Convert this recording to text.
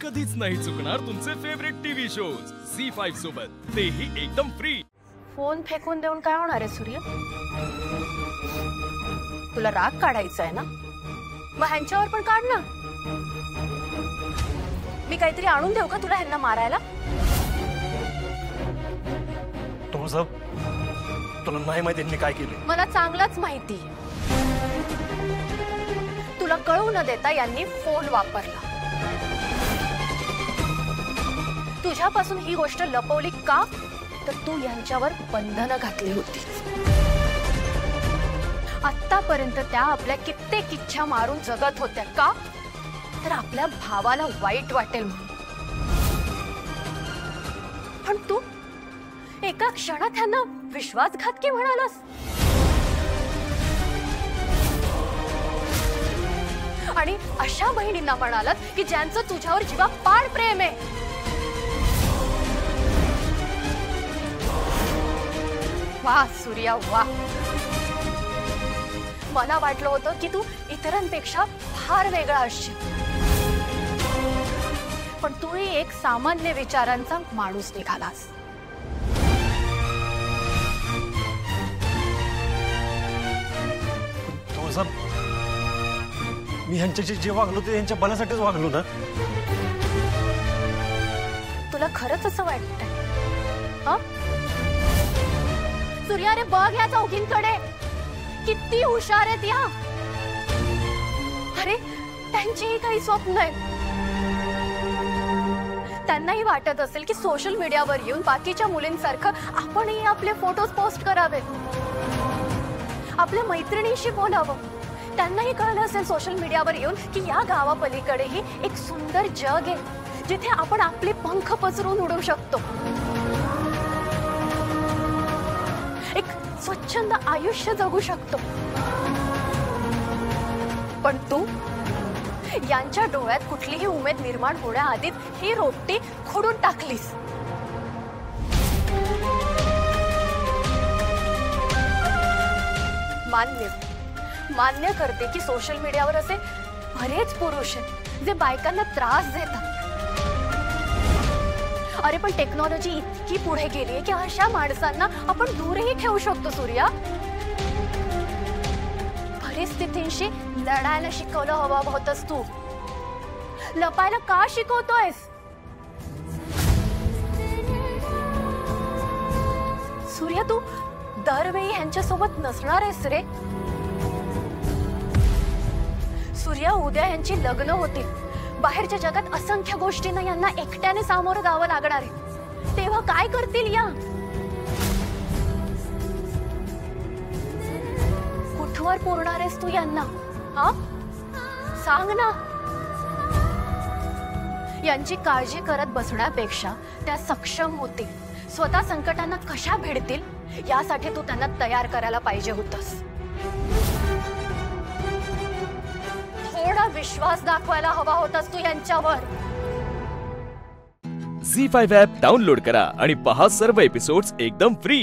कधीच नाही चुकणार तुमचे फेवरेट टीव्ही शोज झी5 सोबत, तेही एकदम फ्री। फोन फेकून देऊन काय होणार आहे सूर्य? तुला राग काढायचा आहे ना? मग ह्यांच्यावर पण काढ ना। मी काहीतरी आणून देऊ का तुला ह्यांना मारायला? तुला नाही माहिती यांनी काय केले? मला चांगलंच माहिती। तुला कळू न देता यांनी फोन वापरला। तुझ्यापासून ही गोष्ट लपवली का? तर तू यांच्यावर बंधनं घातली होती। आतापर्यंत त्या आपल्या कित्येक इच्छा मारून जगत होत्या का? तर आपल्या भावाला वाईट वाटेल म्हणून। पण तू एका क्षणात त्यांना विश्वासघातकी म्हणालास। आणि अशा बहिणींना म्हणालात की ज्यांचं तुझ्यावर जीवापाड प्रेम आहे। वाह सूर्या वाह, मला वाटलं होतं की तू इतरांपेक्षा फार वेगळा असशील, पण तूही एक सामान्य विचारांचा माणूस निघालास। मी ह्यांच्याशी जे वागलो ते यांच्या भल्यासाठीच वागलो ना। तुला खरंच असं वाटतंय? हा सूर्या, रे बघ या चौघींकडे, किती हुशार आहेत या। अरे त्यांचीही काही स्वप्न आहेत। त्यांनाही वाटत असेल की सोशल मीडियावर येऊन बाकीच्या मुलींसारखं आपणही आपले फोटोज पोस्ट करावे, आपल्या मैत्रिणींशी बोलावं। त्यांनाही कळलं असेल सोशल मीडियावर येऊन की या गावापलीकडेही एक सुंदर जग आहे, जिथे आपण आपले पंख पसरून उडू शकतो, एक स्वच्छंद आयुष्य जगू शकतो। पण तू यांच्या डोळ्यात कुठलीही उमेद निर्माण होण्याआधीच ही रोटी खोडून टाकलीस। मान्य करते की सोशल मीडियावर असे बरेच पुरुष आहेत जे बायकांना त्रास देतात। अरे पण टेक्नॉलॉजी इतकी पुढे गेली आहे की अशा माणसांना आपण दूरही ठेवू शकतो सूर्या। परिस्थितींशी लढायला शिकवलं हवं होतंस तू, लपायला का शिकवतोयस? सूर्या, तू दरवेळी ह्यांच्यासोबत नसणार आहेस रे। सूर्या, उद्या यांची लग्न होतील, बाहेरच्या जगात असंख्य गोष्टींना यांना एकट्याने सामोरं जावं लागणार आहे, तेव्हा काय करतील या? कुठवर पुरणार आहेस तू यांना? हा सांग ना। यांची काळजी करत बसण्यापेक्षा त्या सक्षम होतील, स्वतः संकटांना कशा भिडतील यासाठी तू त्यांना तयार करायला पाहिजे होतस। थोडा विश्वास दाखवायला हवा होतास तू यांच्यावर। झी5 ॲप डाउनलोड करा आणि पहा सर्व एपिसोड्स एकदम फ्री।